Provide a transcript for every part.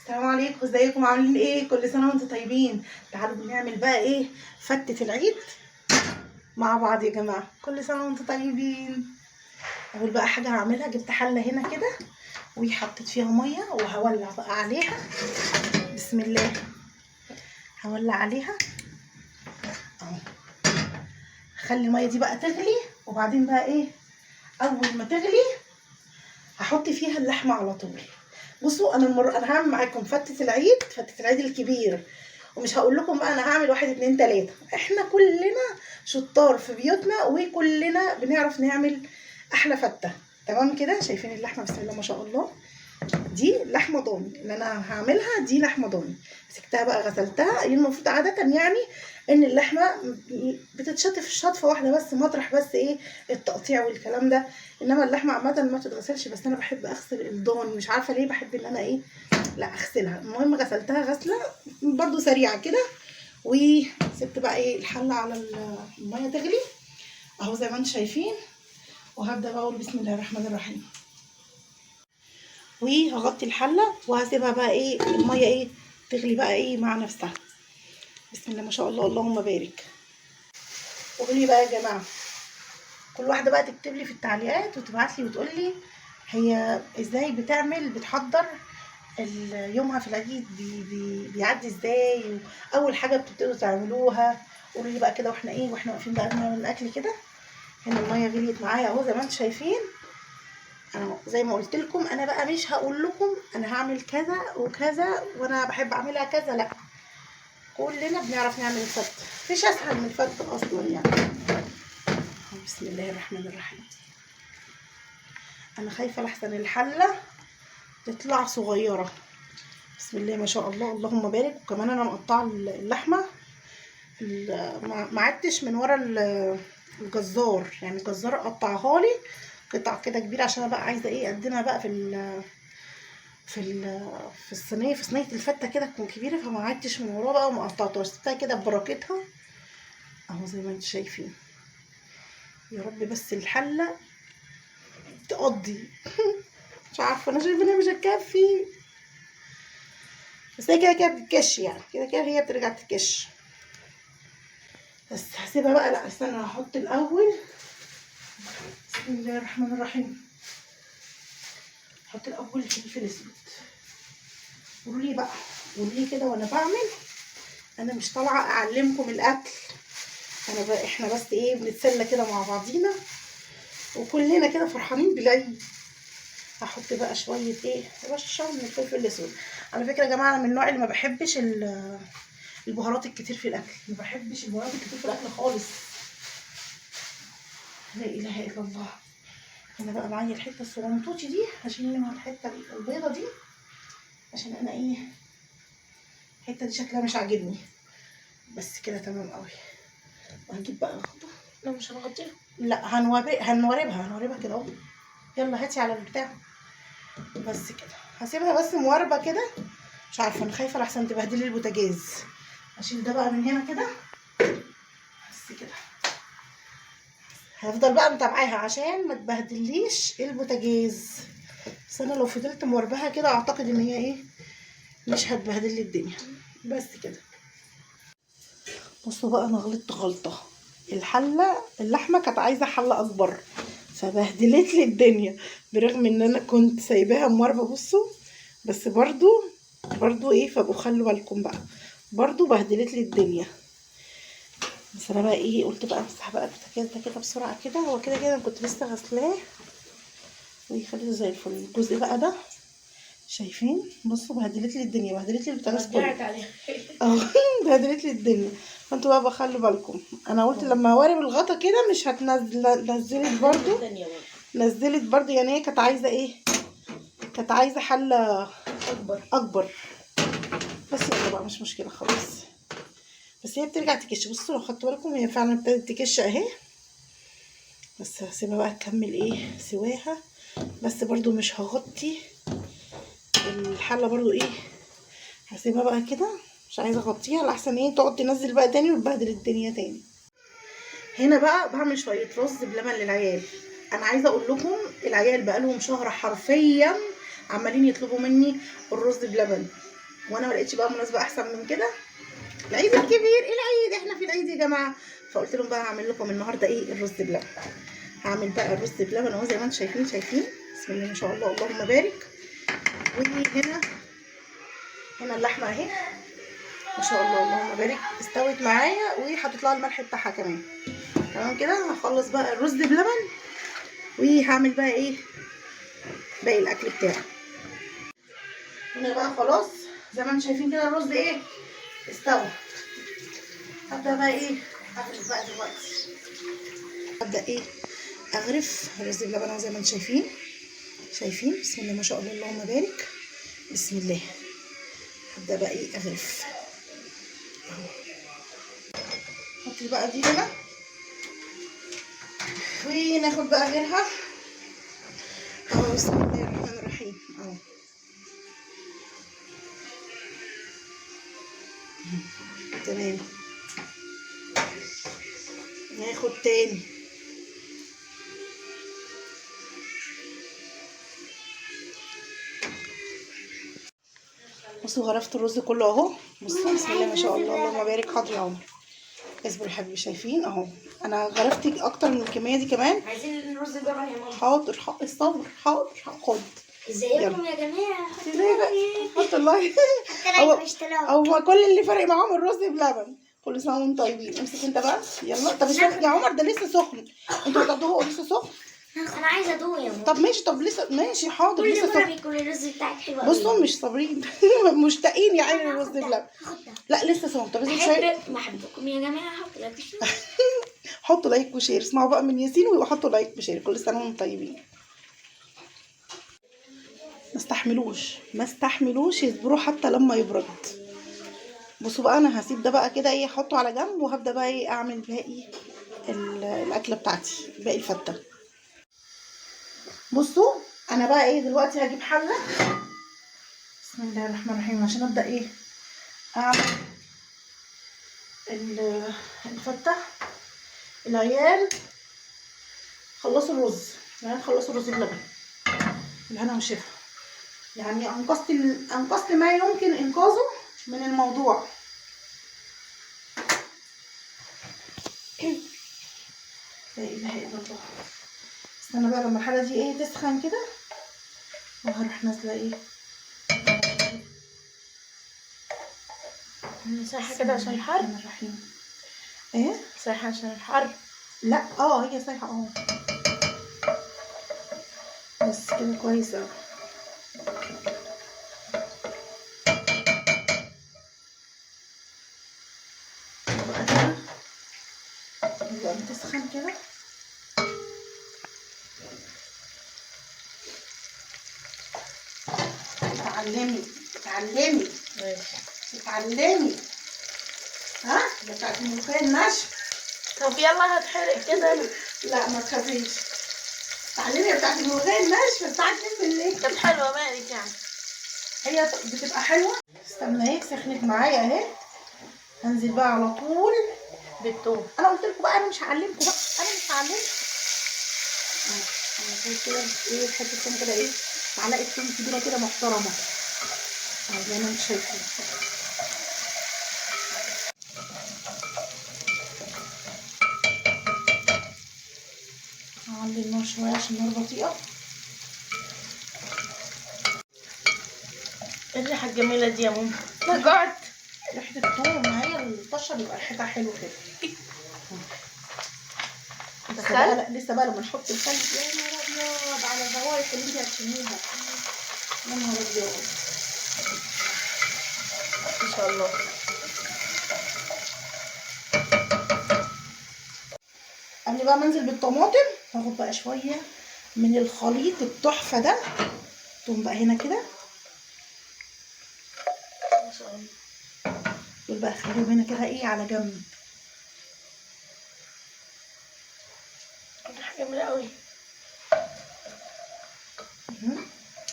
السلام عليكم، ازيكم عاملين ايه؟ كل سنه وانتم طيبين. تعالوا بنعمل بقى ايه؟ فتة العيد مع بعض يا جماعه. كل سنه وانتم طيبين. اول بقى حاجه هعملها، جبت حله هنا كده وحطيت فيها ميه وهولع بقى عليها. بسم الله. هولع عليها اهو. هخلي الميه دي بقى تغلي، وبعدين بقى ايه، اول ما تغلي هحط فيها اللحمه على طول. بصوا انا هعمل معاكم فتة العيد الكبير، ومش هقول لكم بقى انا هعمل 1 2 3. احنا كلنا شطار في بيوتنا وكلنا بنعرف نعمل احلى فتة. تمام كده؟ شايفين اللحمه؟ بسم الله ما شاء الله. دي لحمه ضاني اللي انا هعملها، دي لحمه ضاني. مسكتها بقى غسلتها. المفروض عاده يعني ان اللحمه بتتشطف شطفه واحده بس، مطرح بس ايه التقطيع والكلام ده. انما اللحمه عامه ما بتتغسلش، بس انا بحب اغسل الضاني، مش عارفه ليه بحب ان انا ايه، لا اغسلها. المهم غسلتها غسله برده سريعه كده، وسبت بقى ايه الحله على الميه تغلي اهو زي ما انتم شايفين. وهبدا بقى اقول بسم الله الرحمن الرحيم، وهغطي الحله وهسيبها بقى ايه الميه ايه تغلي بقى ايه مع نفسها. بسم الله ما شاء الله، اللهم بارك. قولوا لي بقى يا جماعه، كل واحده بقى تكتب لي في التعليقات وتبعت لي وتقول لي هي ازاي بتحضر يومها في العيد، بيعدي ازاي، واول حاجه بتبتدوا تعملوها. قولوا لي بقى كده، واحنا واقفين بقى بنعمل الاكل كده. هنا الميه غليت معايا اهو زي ما انتم شايفين. انا زي ما قلت لكم، انا بقى مش هقول لكم انا هعمل كذا وكذا وانا بحب اعملها كذا، لا، كلنا بنعرف نعمل الفتة. مفيش اسهل من الفتة اصلا يعني. بسم الله الرحمن الرحيم. انا خايفه لحسن الحله تطلع صغيره. بسم الله ما شاء الله، اللهم بارك. وكمان انا مقطعه اللحمه، ما عدتش من ورا الجزار، يعني الجزار قطعها لي قطع كده كبيره، عشان انا بقى عايزه ايه اقدمها بقى في الصينيه، في صينيه الفته كده تكون كبيره، فما عدتش من وراه بقى وما قطعتهاش، سبتها كده ببركتها اهو زي ما انتم شايفين. يا رب بس الحله تقضي. مش عارفه، انا شايفه انها مش هتكفي، بس هي كده كده بتتكش، يعني كده كده هي بترجع تتكش. بس هسيبها بقى، لا استنى هحط الاول. بسم الله الرحمن الرحيم. هحط الاول فلفل اسود. قولوا لي بقى، قولوا لي كده وانا بعمل. انا مش طالعه اعلمكم الاكل، انا بقى احنا بس ايه بنتسلى كده مع بعضينا، وكلنا كده فرحانين بالعيد. هحط بقى شويه ايه، رشه من الفلفل الاسود. على فكره يا جماعه، انا من النوع اللي ما بحبش البهارات الكتير في الاكل، ما بحبش البهارات الكتير في الاكل خالص. لا اله الا الله. هنا بقى معايا الحته الصغنطوطه دي، هشيل منها الحته البيضه دي، عشان انا ايه الحته دي شكلها مش عاجبني. بس كده تمام قوي. وهجيب بقى الغطا. لا مش هنغطيها، لا هنوربها كده اهو. يلا هاتي على البتاع. بس كده هسيبها بس مواربه كده. مش عارفه، انا خايفه لحسن تبهدلي البوتاجاز. هشيل ده بقى من هنا كده. بس كده هفضل بقى متابعاها عشان ما تبهدليش البوتاجاز. بس انا لو فضلت موارباها كده اعتقد ان هي ايه مش هتبهدل لي الدنيا. بس كده. بصوا بقى، انا غلطت غلطه. اللحمه كانت عايزه حله اكبر، فبهدلت لي الدنيا، برغم ان انا كنت سايباها مواربه. بصوا بس برضو ايه، فبقوا خلوا بالكم بقى، برضو بهدلت لي الدنيا. بس انا بقى ايه قلت بقى امسح بقى البوتاجاز ده كده بسرعه كده. هو كده كده انا كنت لسه غسلاه ويخليه زي الفل. الجزء بقى ده شايفين؟ بصوا بهدلت لي الدنيا، بهدلت لي البوتاجاز كله. بهدلت لي الدنيا. فانتوا بقى بخلوا بالكم. انا قلت لما اوارب الغطا كده مش هتنزل، نزلت برضو يعني. هي كانت عايزه ايه، كانت عايزه حله اكبر. بس يلا بقى مش مشكله خلاص. بس هي بترجع تكش. بصوا لو خدتوا بالكم هي فعلا ابتدت تكش اهي. بس هسيبها بقى تكمل ايه سواها. بس برضو مش هغطي الحله برضو ايه، هسيبها بقى كده، مش عايزه اغطيها لحسن ايه تقعد تنزل بقى تاني وتبهدل الدنيا تاني. هنا بقى بعمل شويه رز بلبن للعيال. انا عايزه اقول لكم العيال بقى لهم شهر حرفيا عمالين يطلبوا مني الرز بلبن. وانا ما لقيتش بقى مناسبه احسن من كده. العيد الكبير، ايه العيد، احنا في العيد يا جماعه. فقلت لهم بقى هعمل لكم النهارده ايه، الرز بلبن. هعمل بقى الرز بلبن اهو زي ما انتم شايفين. بسم الله ما شاء الله اللهم بارك. وهنا اللحمه اهي ما شاء الله اللهم بارك استوت معايا، وحطيت لها الملح بتاعها كمان. تمام كده. هخلص بقى الرز بلبن وهعمل بقى ايه باقي الاكل بتاعي. هنا بقى خلاص زي ما انتم شايفين كده الرز ايه استوى. هبدا بقى ايه اغرف بقى دلوقتي. هبدا ايه اغرف الرز بلبن زي ما انتم شايفين. بسم الله ما شاء الله اللهم بارك. بسم الله. هبدا بقى ايه اغرف اهو. حطي بقى دي هنا وناخد بقى غيرها اهو. بسم الله الرحمن الرحيم اهو. تمام. ناخد تاني. بصوا غرفت الرز كله اهو. بصوا بسم الله ما شاء الله اللهم بارك. حاضر يا عمر اصبر يا حبيبي. شايفين اهو انا غرفت اكتر من الكميه دي كمان. عايزين الرز بلبن يا ماما. حاضر الصبر حاضر. خد ازيكم يا جماعه. حط الله. هو كل اللي فرق معاهم الرز بلبن. كل سنه وانتم طيبين. امسك انت بقى يلا. طب يا عمر ده لسه سخن، انتوا هتاخدوه هو لسه سخن. انا عايزه ادوق يا ماما. طب ماشي. طب لسه ماشي حاضر لسه سخن. كل الرز بتاعك حلو. بصوا مش صابرين مشتاقين يا عيني الرز بلبن. لا لسه سخن. طب ازاي شويه. بحبكم يا جماعه. حطوا لايك حطوا لايك وشير. اسمعوا بقى من ياسين وحطوا لايك وشير. كل سنه وانتم طيبين. ما استحملوش يصبروا حتى لما يبرد. بصوا بقى انا هسيب ده بقى كده ايه احطه على جنب، وهبدا بقى ايه اعمل باقي الاكله بتاعتي باقي الفته. بصوا انا بقى ايه دلوقتي هجيب حله. بسم الله الرحمن الرحيم عشان ابدا ايه اعمل الفته. العيال خلصوا الرز. خلصوا الرز بلبن بالهنا والشفا. يعني انقذت ما يمكن انقاذه من الموضوع. لا اله الا الله. استنى بقى لما الحله دي ايه تسخن كده، وهروح نازله ايه سايحه كده عشان الحر. ايه سايحه عشان الحر. لا هي سايحه اهو. بس كده كويس اوي. بقى بتسخن كده. اتعلمي اتعلمي. ها ده بتاعت الملوخيه الناشفه. طب يلا هتحرق كده. لا ما تخافيش. اتعلمي يا بتاعت الملوخيه الناشفه الساعه 2 بالليل. طب حلوه مالك يعني. هي بتبقى حلوه. استنى اهي سخنت معايا اهي. هنزل بقى على طول بالثوم. انا قلت لكم بقى انا مش هعلمكم بقى. انا كده ايه حته ثوم كده ايه معلقه ثوم كبيره كده محترمه زي ما انتم شايفين. هعلي النار شويه عشان النار بطيئه. ايه الريحه الجميله دي يا ماما؟ رجعت ريحه الثوم معايا الطشه بيبقى ريحتها حلوه كده. لسه بقى لما نحط الخل يا نهار ابيض على الزوايق اللي انت هتشميها. يا نهار ابيض ان شاء الله. قبل بقى ما انزل بالطماطم هاخد بقى شويه من الخليط التحفه ده. توم بقى هنا كده ما شاء الله. دول بقى خليهم هنا كده ايه على جنب. ريحه جميله قوي.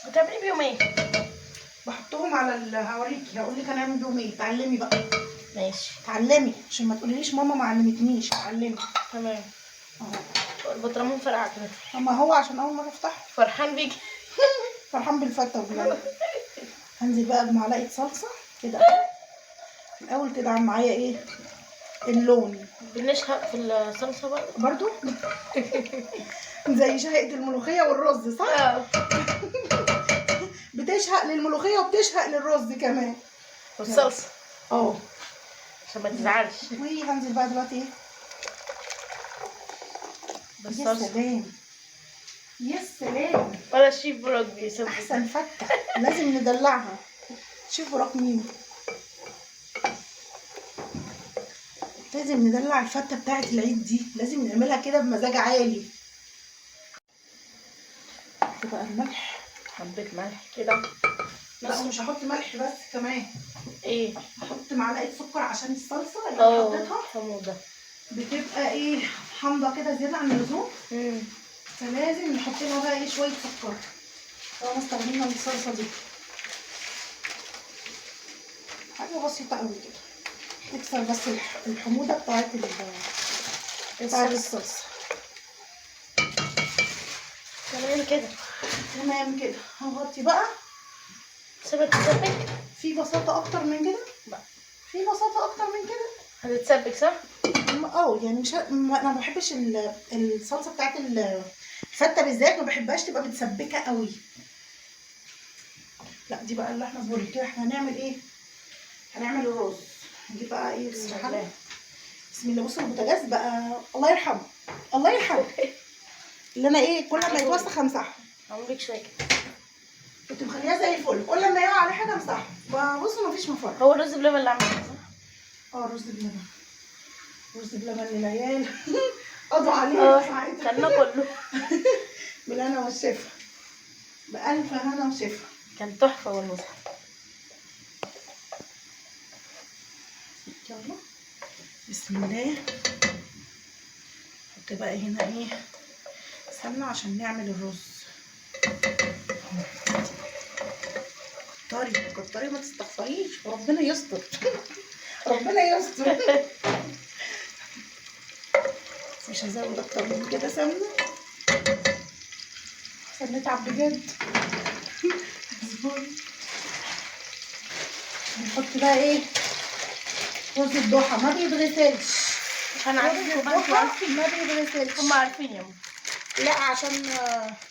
بتعملي بيهم ايه؟ بحطهم على هوريكي هقول لك هنعمل بيهم ايه. اتعلمي بقى. ماشي. اتعلمي عشان ما تقوليليش ماما ما علمتنيش. اتعلمي. تمام اهو. البطرمان فرقع كده. اما هو عشان اول مره افتحه فرحان بيكي. فرحان بالفته والله. هنزل بقى بمعلقه صلصه كده اهو. الاول تدعم معايا ايه اللون بنشهق في الصلصة بقى. برضو. زي شهقة الملوخية والرز صح؟ بتشهق للملوخية وبتشهق للرز كمان. والصلصة اه عشان ما تزعلش. وهنزل بقى دلوقتي ايه. يا بالصلصة. سلام يا سلام. ولا الشيف براك بيسوي احسن فتة لازم ندلعها. شوف وراك مين. لازم ندلع الفتة بتاعت العيد دي، لازم نعملها كده بمزاج عالي. تبقى الملح. حبة ملح كده. لا مش هحط ملح بس كمان. ايه؟ هحط معلقة سكر عشان الصلصة اللي انا حطيتها حموضة بتبقى ايه حامضة كده زيادة عن اللزوم. فلازم نحط لها بقى ايه شوية سكر. طالما استخدمنا الصلصة دي حاجة بسيطة قوي كده تكسر بس الحموضة بتاعت الصلصة. تمام كده. تمام كده. هغطي بقى. سيبها تتسبك. في بساطة أكتر من كده؟ لا. في بساطة أكتر من كده؟ هتتسبك صح؟ يعني مش أنا ما بحبش الصلصة بتاعت الفتة بالذات، ما بحبهاش تبقى متسبكة قوي. لا دي بقى اللحمة البوري كده. احنا هنعمل ايه؟ هنعمل الرز. نجيب بقى ايه الحلة. بسم الله. بصوا البوتاجاز بقى الله يرحمه الله يرحمه. اللي انا ايه كل ما يتوسخ امسحه. هعمل لك شوية كده. كنت مخليها زي الفل، كل ما يقع عليه حاجه امسحها. بصوا مفيش مفر. هو الرز بلبن اللي عملته صح؟ رز بلبن. رز بلبن للعيال. قضوا عليه ساعتها. كلنا كله. بالهنا والشفا. بألف هنا وشفا. كان تحفة والمصحف. يلا بسم الله. نحط بقى هنا ايه سمنه عشان نعمل الرز. كتري كتري ما تستخسريش وربنا يستر. ربنا يستر. مش هزود اكتر من كده سمنه عشان نتعب بجد. نحط بقى ايه رز الضحى ما بيتغسلش. انا عارفين ما بيتغسلش. هم عارفين يا ماما. لا عشان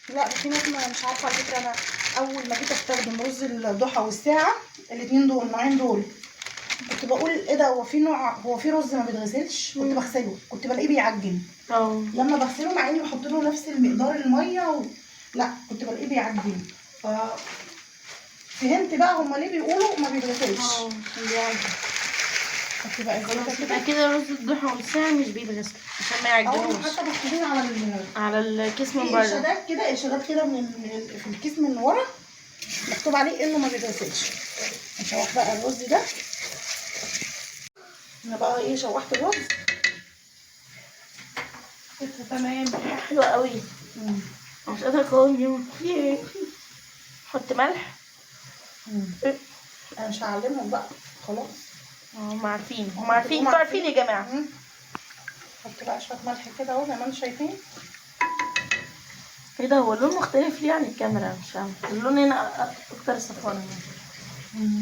لا في ناس مش عارفه على فكره. انا اول ما جيت استخدم رز الضحى والساعه الاثنين دول النوعين دول كنت بقول ايه ده هو في رز ما بيتغسلش. كنت بغسله كنت بلاقيه بيعجن. لما بغسله مع اني بحط له نفس المقدار الميه لا كنت بلاقيه بيعجن. فهمت بقى هما ليه بيقولوا ما بيتغسلش. حطي بقى الزيت كده. كده رز الضحى والساعة مش بيتغسل عشان ما يعجنوش. حتى محطوطين على الكيس من في بره. ارشادات كده في الكيس من ورا مكتوب عليه انه ما بيتغسلش. نشوح بقى الرز ده. انا بقى ايه شوحت الرز كده تمام. حلوة قوي. مش قادرة اقاوم. في ايه؟ حط ملح. انا مش هعلمهم بقى خلاص. هم عارفين انتوا عارفين يا جماعة. حط بقى شوية ملح كده اهو زي ما انتم شايفين. ايه ده هو اللون مختلف ليه عن الكاميرا؟ مش فاهمة. اللون هنا اكتر صفارة.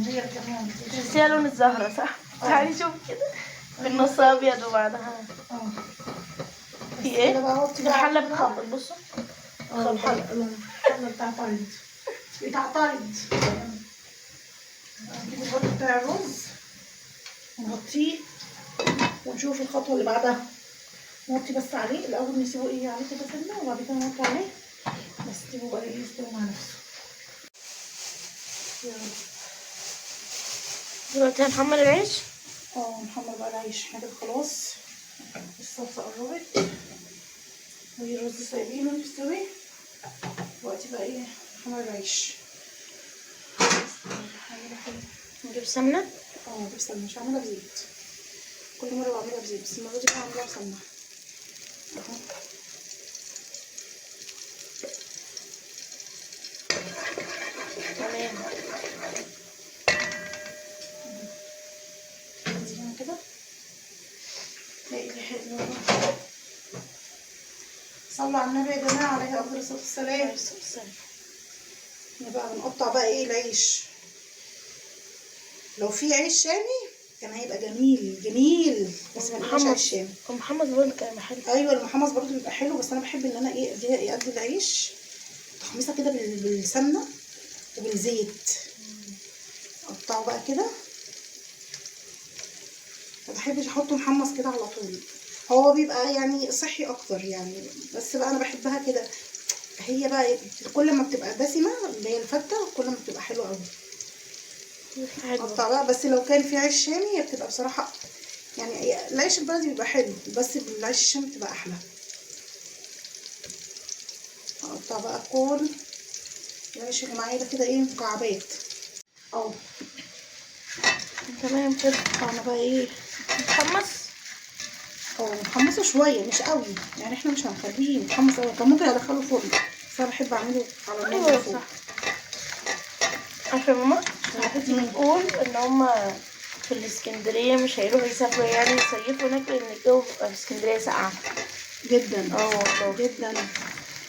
هي كمان تحسيها لون الزهرة صح؟ تعالي شوفي كده. في النص ابيض وبعدها في ايه؟ الحلة بتخبط. بصوا الحلة بتعترض بتعترض. نجيب الغطا بتاع الرز نغطيه ونشوف الخطوة اللي بعدها. نغطي بس عليه الأول نسيبه ايه عليه كده سنة وبعد كده نغطي عليه بس نسيبه بقى ايه يستوي مع نفسه. يلا دلوقتي هنحمر العيش. نحمر بقى العيش. كده خلاص الصلصة قربت والرز سايبينه يستوي. دلوقتي بقى ايه نحمر العيش. نجيب سمنة. نجيب سمنة. مش هعملها بزيت. كل مرة بعملها بزيت بس المرة دي بقى هعملها بسمنة اهو. تمام. نزلها كده. تلاقي ريحة صلوا على النبي يا جماعة عليه أفضل الصلاة والسلام. بقى بنقطع بقى ايه العيش. لو في عيش شامي كان هيبقى جميل جميل، بس ما فيش عيش شامي. محمص برضه كان حلو. ايوه المحمص برضو بيبقى حلو، بس انا بحب ان انا ايه اديها ايه ادي العيش تحميصه كده بالسمنه وبالزيت. اقطعه بقى كده، ما بحبش احطه محمص كده على طول، هو بيبقى يعني صحي اكتر يعني، بس بقى انا بحبها كده. هي بقى كل ما بتبقى دسمه اللي هي الفته كل ما بتبقى حلوه قوي. اقطع بقى، بس لو كان في عيش شامي هي بتبقى بصراحه يعني العيش البلدي بيبقى حلو، بس بالعيش الشامي بتبقى احلى. هقطع بقى كل العيش اللي معايا ده كده ايه مكعبات اهو. تمام كده. انا بقى ايه محمص محمصه شويه مش قوي يعني، احنا مش هنخليه متحمص قوي، كان ممكن ادخله فرن بس انا بحب اعمله على النار. ايوه صح. عارفه ماما صاحبتي بتقول ان هما في الاسكندريه مش هيروحوا يسافروا يعني يصيفوا هناك لان الجو بيبقى في اسكندريه ساقعه جدا. والله جدا.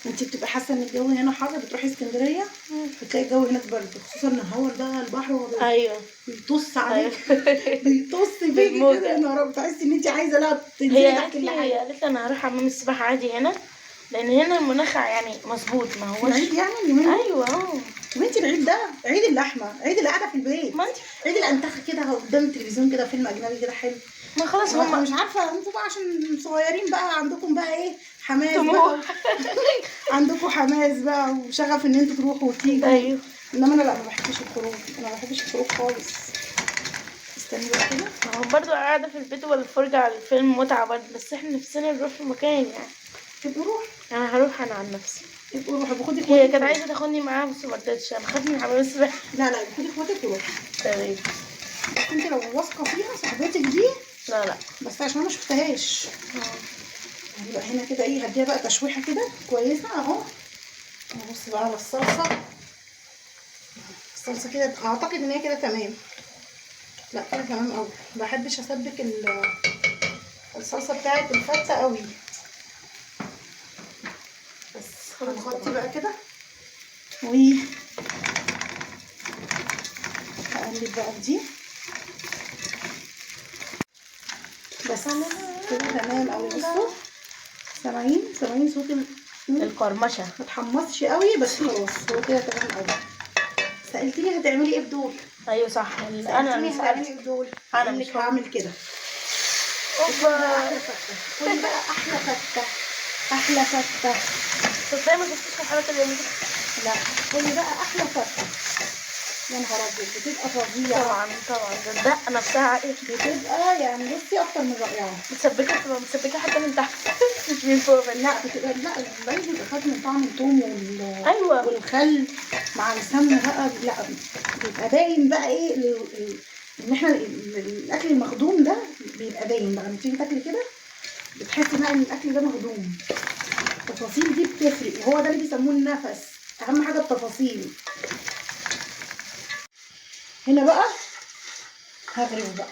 انت بتبقى حاسه ان الجو هنا حر، بتروحي اسكندريه بتلاقي الجو هناك برد، خصوصا ان هو ده البحر هو ايوه بيطص عليك. ايوه بيطص فيكي كده بالموجة. يا نهار، بتحسي ان انت عايزه لا هي تنزلي قالت تحت لي الحاجه. قالت لي انا هروح حمام السباحه عادي هنا لان هنا المناخ يعني مظبوط ما هوش. العيد يعني اليومين دول؟ ايوه وانت العيد ده عيد اللحمه، عيد القعده في البيت، ما انت عيد الانتخه كده قدام التلفزيون كده فيلم اجنبي كده حلو. ما خلاص انا هما مش عارفه انتوا بقى عشان صغيرين بقى عندكم بقى ايه حماس بقى طموح. عندكم حماس بقى وشغف ان انتوا تروحوا وتيجوا. ايوه انما انا لا ما بحبش الخروج، انا ما بحبش الخروج خالص. استني بقى كده. ما هو برضه قاعده في البيت ولا الفرجه على الفيلم متعه برضه بس احنا نفسنا نروح في مكان يعني. تبقوا روح، انا هروح انا عن نفسي. تبقوا روح باخدي هي اخواتك. كانت عايزه تاخدني معاها بس ما رضتش انا خدت من حمام السباحه. لا لا باخدي اخواتك وروحي. تمام. بس انت لو واثقه فيها صاحبتك دي، لا لا بس عشان انا ما شفتهاش. هنبقى هنا كده ايه هديها بقى تشويحه كده كويسه اهو. نبص بقى على الصلصه. الصلصه كده اعتقد ان هي كده تمام. لا كده تمام قوي. ما بحبش اسبك الصلصه بتاعت الفته قوي. بس هنغطي بقى كده و هقلب بقى دي بس كده تمام قوي. بصوا سامعين صوت القرمشه. ما اتحمصش قوي بس خلاص هو كده تمام قوي. سالتيني هتعملي ايه بدول؟ ايوه صح انا اللي هتعملي سالت. ايه بدول؟ انا قال مش لك هعمل كده. اوبا. احلى فته، قولي بقى احلى فته، احلى فته. تصدقي ما شفتش الحلقه اليوم دي. لا قولي بقى احلى فته. يا نهار ابيض بتبقى فظيعه. طبعا ده الدقه نفسها ايه. بتبقى يعني بصي اكتر من رائعه. بتبقى متسبكه حتى من تحت مش من فوق بس. لا بتبقى لا العيش بيبقى خد من طعم الثوم ايوه والخل مع السمنه بقى. لا بيبقى باين بقى ايه ان احنا الاكل المخدوم ده بيبقى باين بقى لما تيجي تاكلي كده بتحسي بقى ان الاكل ده مخدوم. التفاصيل دي بتفرق وهو ده اللي بيسموه النفس، اهم حاجه التفاصيل. هنا بقى هغرف بقى،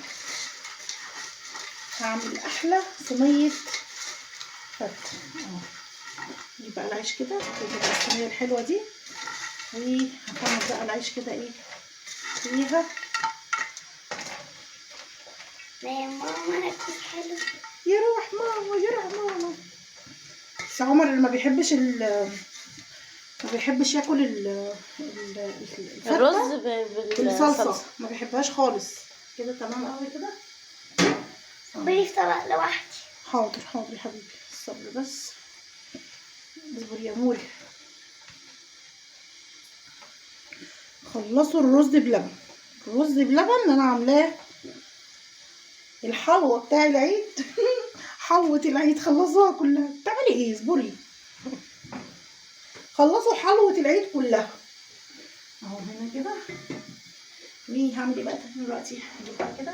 هعمل احلى صينيه فته اهو. نجيب بقى العيش كده تبقى الصينيه الحلوه دي وهحمر بقى العيش كده ايه فيها. يا ماما انا كنت حلو. يروح ماما يروح ماما. بس عمر اللي ما بيحبش ياكل الفتة الرز بالصلصه ما بيحبهاش خالص. كده تمام قوي كده. صبري في طبق لوحدي. حاضر يا حبيبي الصبر بس. اصبر يا مولي. خلصوا الرز بلبن. الرز بلبن انا عاملاه الحلوه بتاع العيد. حلوه العيد خلصوها كلها. بتعملي ايه؟ اصبري. خلصوا حلوه العيد كلها اهو. هنا كده هعمل ايه بقى دلوقتي؟ هجيب بقى كده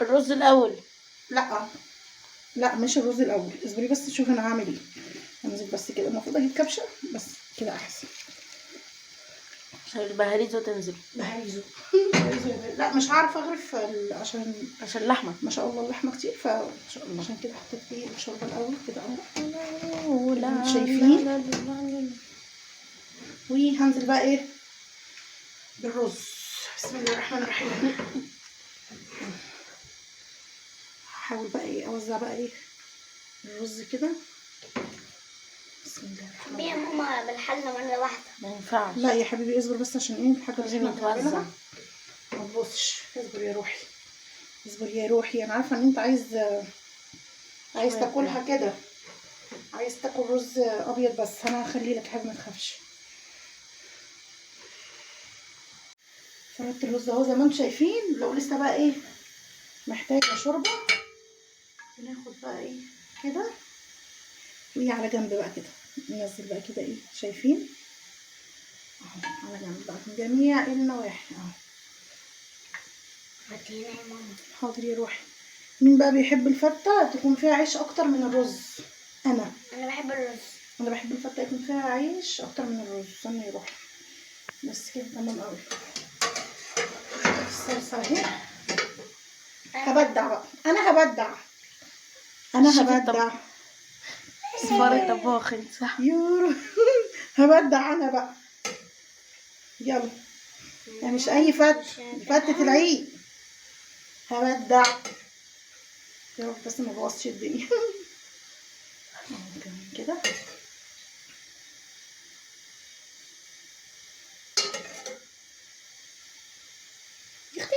الرز الاول. لا مش الرز الاول، اصبري بس شوفي انا هعمل ايه. انزل بس كده، المفروض اجيب كبشه بس كده احسن عشان البهاريزو تنزل. بهريزو. لا مش عارفه اغرف عشان اللحمه ما شاء الله اللحمه كتير فما شاء الله عشان كده حطيت فيه الشوربه الاول كده اهو. شايفين؟ وهنزل بقى ايه بالرز. بسم الله الرحمن الرحيم. احاول بقى ايه اوزع بقى ايه الرز كده. بسم الله الرحمن بيها الرحيم. ماما بالحلة مرة واحدة. ما ينفعش. لا يا حبيبي اصبر بس عشان ايه الحاجه اللي لازم احنا يتوزع. بنعملها ما تبصش. اصبر يا روحي، اصبر يا روحي. انا عارفه ان انت عايز شوية تاكلها كده، عايز تاكل رز ابيض، بس انا هخلي لك حاجه ما تخافش. فردت الرز اهو زي ما انتم شايفين. لو لسه بقى ايه محتاجه شوربه بناخد بقى ايه كده وايه على جنب بقى كده، ننزل بقى كده ايه شايفين اهو على جنب بقى من جميع النواحي اهو. فتينا يا ماما. حاضر يا روحي. مين بقى بيحب الفته تكون فيها عيش اكتر من الرز؟ انا بحب الرز. انا بحب الفته يكون فيها عيش اكتر من الرز. استنى يا روحي بس كده تمام قوي. الصلصه اهي. هبدع بقى، انا هبدع، انا شوفي هبدع. صفار الطباخ انت صح. يورو هبدع انا بقى. يلا يعني مش اي فتة العيد. هبدع يا رب بس ما بوظش الدنيا. كمان كده يا اختي.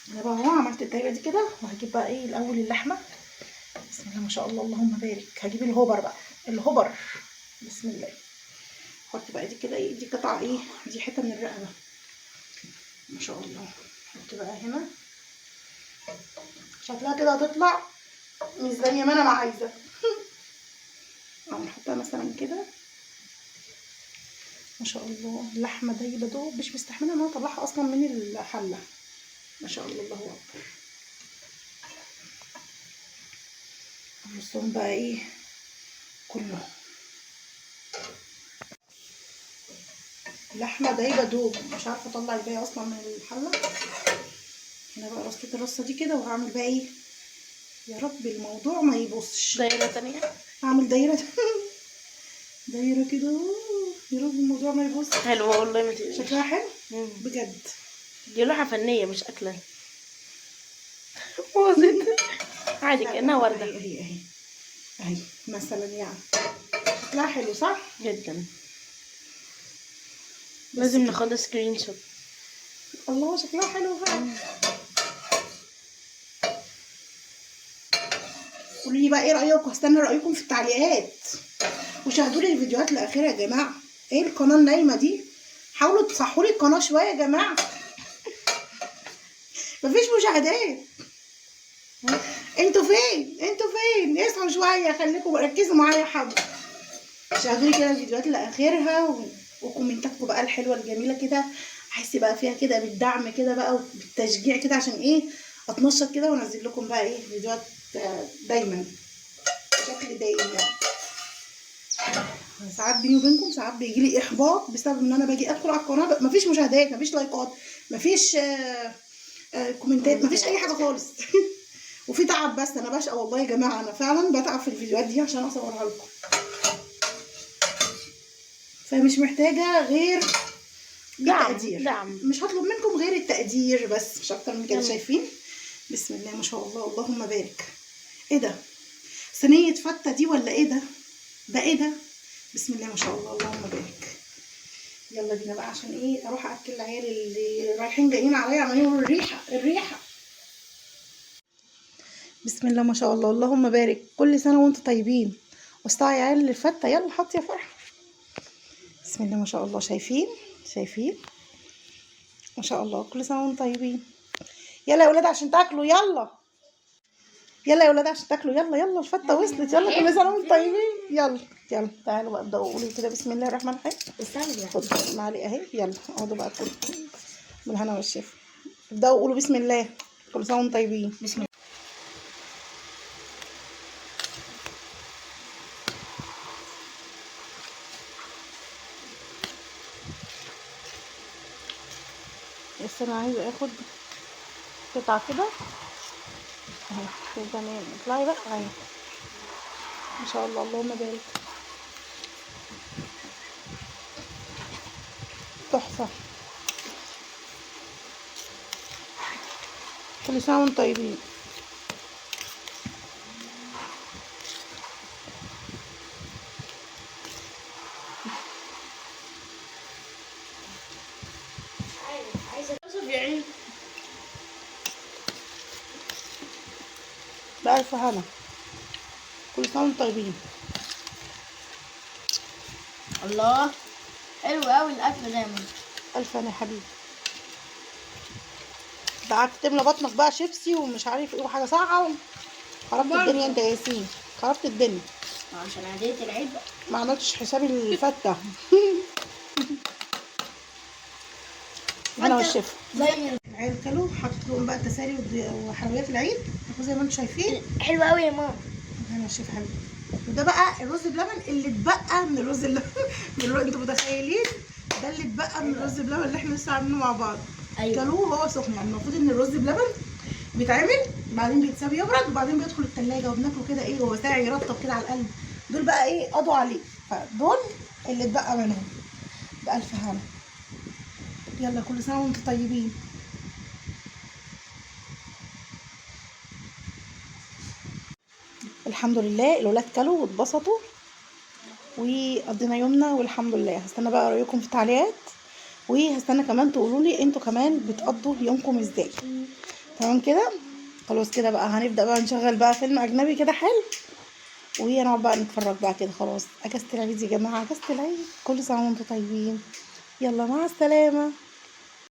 انا بقى اهو عملت الدايره دي كده، وهجيب بقى ايه الاول اللحمه. بسم الله ما شاء الله اللهم بارك. هجيب الهوبر بقى، الهوبر. بسم الله. احط بقى دي كده ايه، دي قطعه ايه، دي حته من الرقبه ما شاء الله. احط بقى هنا شكلها كده هتطلع مش زي ما انا ما عايزه. او نحطها مثلا كده ما شاء الله. اللحمه دايبه دوب، مش مستحمله ان انا اطلعها اصلا من الحله ما شاء الله. الله اكبر. نصهم بقى ايه كله لحمه دايبه دوب، مش عارفه اطلع الباقي اصلا من الحله. هنا بقى رصيت الرصه دي كده، وهعمل بقى ايه يا رب الموضوع ما يبصش. دايرة تانية. هعمل دايره دايره كده يا رب الموضوع ما يبص. حلوة والله ما تقلقش. شكلها حلو بجد. دي لوحة فنية مش أكلة. باظت عادي كأنها وردة. اهي مثلا يعني شكلها حلو صح جدا. لازم ناخدها سكرين شوت. الله شكلها حلو فعلا. قولوا لي بقى ايه رايكم، هستنى رايكم في التعليقات، وشاهدوا لي الفيديوهات الاخيره يا جماعه. ايه القناه النايمه دي؟ حاولوا تصحوا لي القناه شويه يا جماعه. مفيش مشاهدات. انتوا فين اصحوا شويه، خليكم ركزوا معايا حبه. شاهدوا لي كده الفيديوهات لاخرها وكومنتاتكم بقى الحلوه الجميله كده. احس بقى فيها كده بالدعم كده بقى وبالتشجيع كده، عشان ايه اتنشط كده وانزل لكم بقى ايه فيديوهات دايما بشكل دائم يعني. ساعات بيني وبينكم ساعات بيجي لي احباط بسبب ان انا باجي ادخل على القناه مفيش مشاهدات، مفيش لايكات، مفيش كومنتات، مفيش اي حاجه خالص. وفي تعب. بس انا بشقى والله يا جماعه، انا فعلا بتعب في الفيديوهات دي عشان اصورها لكم. فمش محتاجه غير التقدير. دعم. مش هطلب منكم غير التقدير بس، مش اكتر من كده. شايفين بسم الله ما شاء الله اللهم بارك. ايه ده صينيه فته دي ولا ايه ده؟ ده ايه ده؟ بسم الله ما شاء الله اللهم بارك. يلا بينا بقى عشان ايه اروح اكل العيال اللي رايحين جايين عليا عمالين يقولوا الريحه. بسم الله ما شاء الله اللهم بارك. كل سنه وانتم طيبين. واستعي يا عيال الفته. يلا حط يا فرحه. بسم الله ما شاء الله. شايفين ما شاء الله. كل سنه وانتم طيبين. يلا يا ولاد عشان تاكلوا. يلا يا ولاد عشان تاكلوا. يلا الفته وصلت. يلا كل سنه وانتم طيبين. يلا تعالوا بقى ابداوا قولوا كده بسم الله الرحمن الرحيم. خدوا معلقه اهي. يلا اقعدوا بقى كلوا بالهنا والشفا. ابداوا قولوا بسم الله. كل سنه وانتم طيبين. بسم الله. بس انا عايزه اخد قطعه كده اهي. تمام اطلعي بقى اهي ما شاء الله اللهم بارك. تحفة. كل سنة وانتم طيبين. للأسف يعني بألف هنا. كل سنة وانتم طيبين. الله حلو قوي الاكل دايما. ألف هنا يا حبيبي. قعدت تملى بطنك بقى شيبسي ومش عارف ايه وحاجة ساقعة خربت الدنيا انت يا ياسين، خربت الدنيا. عشان عادية العيد بقى. ما عملتش حسابي الفتة. انا والشيف زي العيال كلوا، حطيت لهم بقى التسالي وحلويات العيد زي ما انتم شايفين. حلو قوي يا ماما. انا والشيف حبيبي. وده بقى الرز بلبن اللي اتبقى من الرز اللبن. انتوا متخيلين ده اللي اتبقى من الرز بلبن اللي احنا لسه عاملينه مع بعض. أيوة. كلوه وهو سخن. يعني المفروض ان الرز بلبن بيتعمل بعدين بيتساب يبرد وبعدين بيدخل التلاجة وبناكله كده ايه وهو ساعة يرطب كده على القلب. دول بقى ايه قضوا عليه، فدول اللي اتبقى منهم. بألف هنا. يلا كل سنة وانتم طيبين. الحمد لله الولاد كلوا واتبسطوا وقضينا يومنا والحمد لله. هستنى بقى رايكم في التعليقات وهستنى كمان تقولوا لي انتوا كمان بتقضوا يومكم ازاي. تمام كده خلاص كده بقى هنبدأ بقى نشغل بقى فيلم اجنبي كده حلو ونقعد بقى نتفرج بقى كده. خلاص اجازة العيد يا جماعة، اجازة العيد. كل سنة وانتم طيبين. يلا مع السلامة.